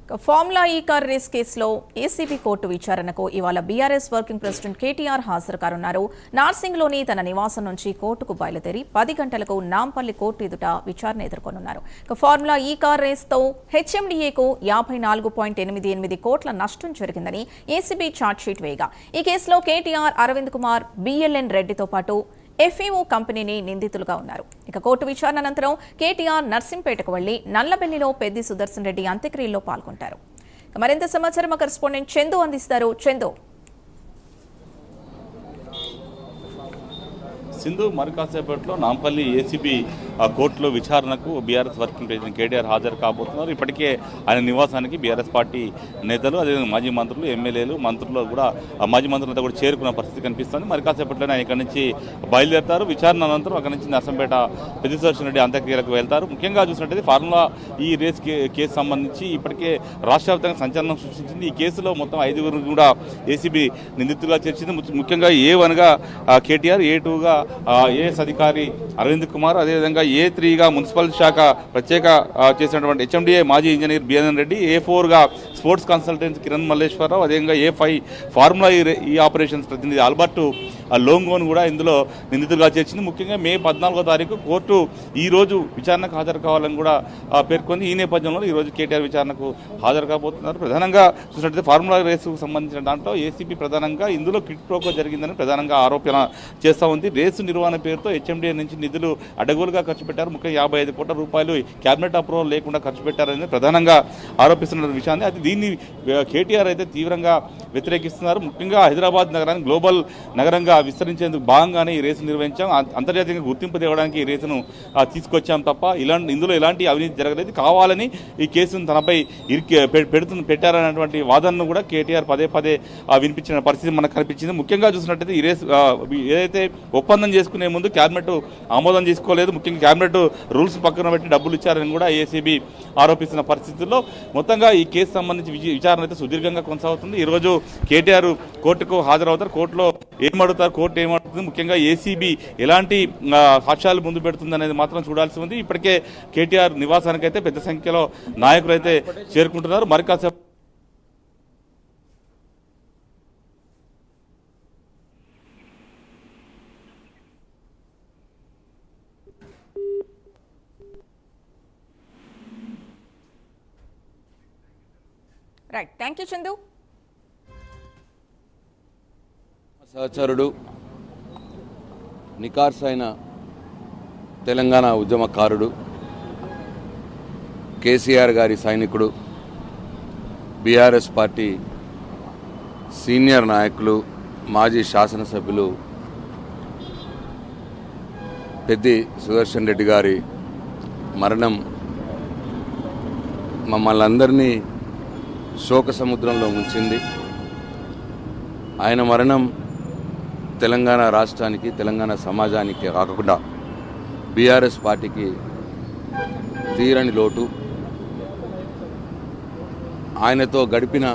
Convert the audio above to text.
Formula ఈ car race కేసులో ACB court విచారణకు ఇవాళ బీఆర్ఎస్ వర్కింగ్ ప్రెసిడెంట్ కేటీఆర్ హాజరు కానున్నారు. నార్సింగ్లోని తన నివాసం నుంచి కోర్టుకు బయలుదేరి 10 గంటలకు నాంపల్లి కోర్టు ఎదుట విచారణ ఎదుర్కొనున్నారు. ఫార్ములా ఈ కార్ రేస్తో హెచ్ఎండీఏకు 54.88 కోట్ల నష్టం జరిగిందని ఏసీబీ ఛార్జ్షీట్ వేయగా ఈ కేసులో కేటీఆర్, అరవింద్ కుమార్, బీఎల్ఎన్ రెడ్డితో పాటు ఎఫ్ఈఓ కంపెనీని నిందితులుగా ఉన్నారు. ఇక కోర్టు విచారణ అనంతరం కేటీఆర్ నర్సింపేటకు వెళ్లి నల్లబెల్లిలో పెద్ది సుదర్శన్ రెడ్డి అంత్యక్రియల్లో పాల్గొంటారు. మరింత సమాచారం మా కరెస్పాండెంట్ చందు అందిస్తారు. చందు, సింధు మరి కాసేపట్లో నాంపల్లి ఏసీబీ కోర్టులో విచారణకు బీఆర్ఎస్ వర్కింగ్ ప్రెసిడెంట్ కేటీఆర్ హాజరు కాబోతున్నారు. ఇప్పటికే ఆయన నివాసానికి బీఆర్ఎస్ పార్టీ నేతలు, అదేవిధంగా మాజీ మంత్రులు, ఎమ్మెల్యేలు, మంత్రులు కూడా మాజీ మంత్రులంతా కూడా చేరుకున్న పరిస్థితి కనిపిస్తుంది. మరి కాసేపట్లోనే ఆయన ఇక్కడి నుంచి బయలుదేరుతారు. విచారణ అనంతరం అక్కడి నుంచి నర్సంపేట పెద్ది సుదర్శన్ రెడ్డి అంత్యక్రియలకు వెళ్తారు. ముఖ్యంగా చూసినట్టయితే ఫార్ములా ఈ రేస్ కేసు సంబంధించి ఇప్పటికే రాష్ట్ర వ్యాప్తంగా సంచలనం సృష్టించింది. ఈ కేసులో మొత్తం 5 కూడా ఏసీబీ నిందితులుగా చేర్చింది. ముఖ్యంగా A1గా కేటీఆర్, A2గా ఏఎస్ అధికారి అరవింద్ కుమార్, అదేవిధంగా A3గా మున్సిపల్ శాఖ ప్రత్యేక చేసినటువంటి హెచ్ఎండిఏ మాజీ ఇంజనీర్ బిఎన్ రెడ్డి, A4గా స్పోర్ట్స్ కన్సల్టెంట్ కిరణ్ మల్లేశ్వరరావు, అదేవిధంగా A5 ఫార్ములా ఈ ఆపరేషన్స్ ప్రతినిధి ఆల్బర్ట్ లోంగోన్ కూడా ఇందులో నిందితులుగా చేర్చింది. ముఖ్యంగా మే 14వ తారీఖు కోర్టు ఈ రోజు విచారణకు హాజరు కావాలని కూడా పేర్కొంది. ఈ నేపథ్యంలో ఈరోజు కేటీఆర్ విచారణకు హాజరు కాబోతున్నారు. ప్రధానంగా చూసినట్లయితే ఫార్ములా రేసుకు సంబంధించిన దాంట్లో ఏసీబీ ప్రధానంగా ఇందులో కిట్ ప్రోకో జరిగిందని ప్రధానంగా ఆరోపణ చేస్తూ ఉంది. రేసు నిర్వహణ పేరుతో హెచ్ఎండిఏ నుంచి నిధులు అడ్డగోలుగా ఖర్చు పెట్టారు. ముఖ్యంగా 55 కోట్ల రూపాయలు క్యాబినెట్ అప్రూవల్ లేకుండా ఖర్చు పెట్టారని ప్రధానంగా ఆరోపిస్తున్న విషయాన్ని, అది దీన్ని కేటీఆర్ అయితే తీవ్రంగా వ్యతిరేకిస్తున్నారు. ముఖ్యంగా హైదరాబాద్ నగరాన్ని గ్లోబల్ నగరంగా విస్తరించేందుకు భాగంగానే ఈ రేసు నిర్వహించాం, అంతర్జాతీయంగా గుర్తింపు తేవడానికి ఈ రేసును తీసుకొచ్చాం తప్ప ఇందులో ఎలాంటి అవినీతి జరగలేదు, కావాలని ఈ కేసును తనపై పెట్టారనేటువంటి వాదనను కూడా కేటీఆర్ పదే వినిపించిన పరిస్థితి మనకు కనిపించింది. ముఖ్యంగా చూసినట్టయితే ఈ రేసు ఏదైతే ఒప్పందం చేసుకునే ముందు క్యాబినెట్ ఆమోదం చేసుకోలేదు. ముఖ్యంగా క్యాబినెట్ రూల్స్ పక్కన పెట్టి డబ్బులు ఇచ్చారని కూడా ఏసీబీ ఆరోపిస్తున్న పరిస్థితుల్లో మొత్తంగా ఈ కేసు సంబంధించి విచారణ అయితే సుదీర్ఘంగా కొనసాగుతుంది. ఈరోజు కేటీఆర్ కోర్టుకు హాజరవుతారు. కోర్టులో ఏమడుగుతారు, కోర్టు ఏమడుతుంది, ముఖ్యంగా ఏసీబీ ఎలాంటి సాక్ష్యాలు ముందు పెడుతుంది అనేది మాత్రం చూడాల్సి ఉంది. ఇప్పటికే కేటీఆర్ నివాసానికి అయితే పెద్ద సంఖ్యలో నాయకులు అయితే చేరుకుంటున్నారు. మరి కాసేపు రైట్, థ్యాంక్ యూ చందు. సహచరుడు, నికార్సైన తెలంగాణ ఉద్యమకారుడు, కేసీఆర్ గారి సైనికుడు, బీఆర్ఎస్ పార్టీ సీనియర్ నాయకులు, మాజీ శాసనసభ్యులు పెద్ది సుదర్శన్ రెడ్డి గారి మరణం మమ్మల్ని అందరినీ శోక సముద్రంలో ముంచింది. ఆయన మరణం తెలంగాణ రాష్ట్రానికి, తెలంగాణ సమాజానికి కాకుండా బీఆర్ఎస్ పార్టీకి తీరని లోటు. ఆయనతో గడిపిన